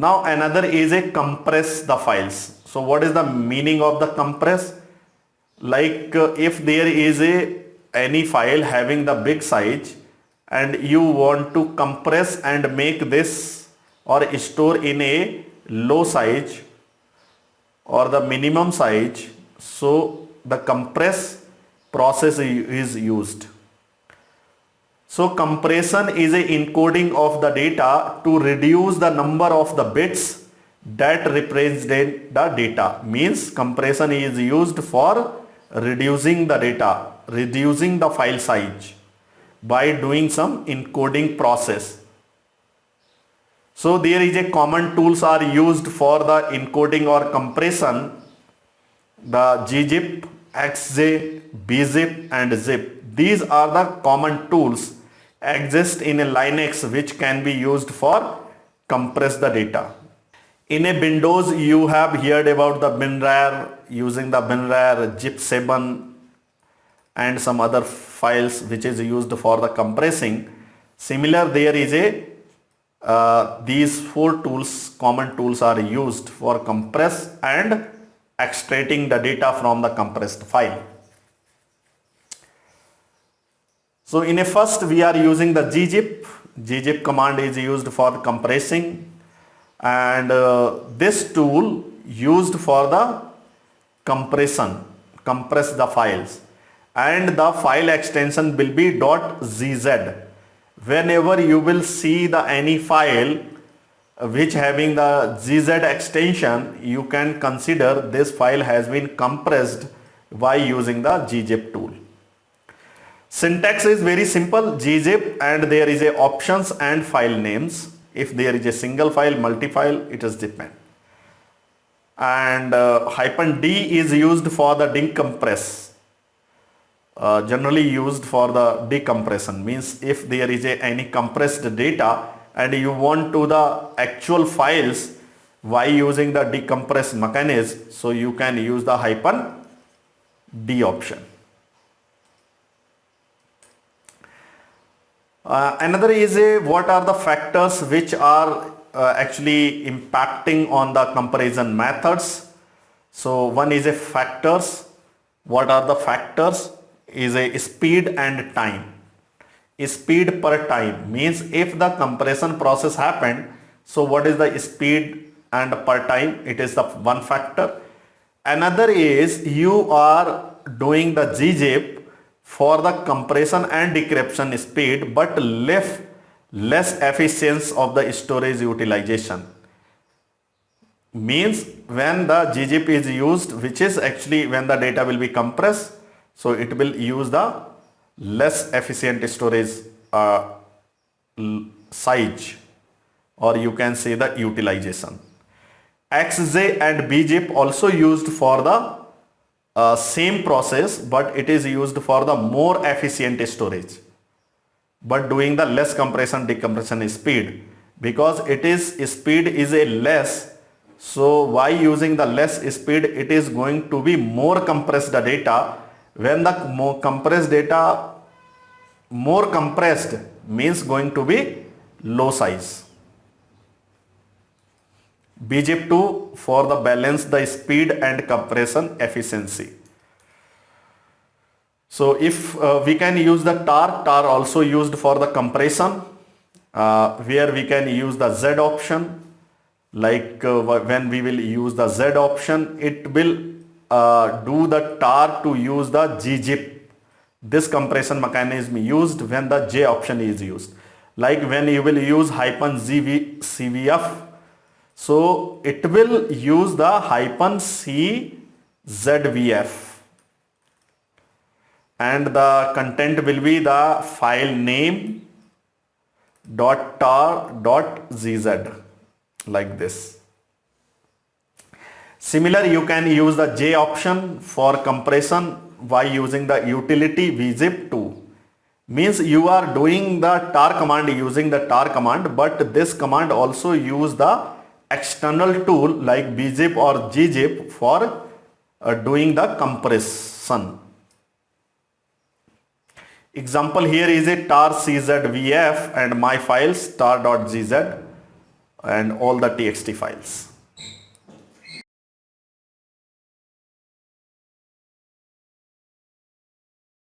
Now another is a compress the files. So what is the meaning of the compress? Like if there is any file having the big size and you want to compress and make this or store in a low size or the minimum size, so the compress process is used. So compression is a encoding of the data to reduce the number of the bits that represent the data. Means compression is used for reducing the data, reducing the file size by doing some encoding process. So there is a common tools are used for the encoding or compression, the gzip, xz, bzip and zip. These are the common tools exist in a Linux which can be used for compress the data. In a Windows you have heard about the WinRAR, using the WinRAR, zip7 and some other files which is used for the compressing. Similar there is a these four tools, common tools are used for compress and extracting the data from the compressed file. So in a first we are using the gzip. Gzip command is used for compressing, and this tool used for the compression, compress the files, and the file extension will be .gz. Whenever you will see the any file which having the gz extension, you can consider this file has been compressed by using the gzip tool. Syntax is very simple, gzip, and there is a options and file names. If there is a single file, multi-file, it is depend. And -d is used for the decompress. Generally used for the decompression, means if there is any compressed data and you want to the actual files by using the decompress mechanism, so you can use the -d option. Another is what are the factors which are actually impacting on the comparison methods. So one is a factors. What are the factors? Is a speed and time. Speed per time means if the compression process happened, so what is the speed and per time? It is the one factor. Another is you are doing the gzip for the compression and decryption speed, but less efficiency of the storage utilization. Means when the gzip is used, which is actually when the data will be compressed, so it will use the less efficient storage size, or you can say the utilization. xz and bzip also used for the same process, but it is used for the more efficient storage, but doing the less compression decompression speed, because it is speed is a less. So by using the less speed, it is going to be more compressed the data. When the more compressed data, more compressed means going to be low size. bzip2 for the balance the speed and compression efficiency. So if we can use the tar also used for the compression, where we can use the z option. Like when we will use the z option, it will do the tar to use the gzip. This compression mechanism used when the j option is used. Like when you will use -cvf, so it will use the -czvf, and the content will be the file name .tar.gz, like this. Similar, you can use the j option for compression by using the utility gzip2. Means you are doing the tar command using the tar command, but this command also use the external tool like bzip or gzip for doing the compression. Example here is a tar.czvf and my files tar.gz. and all the txt files.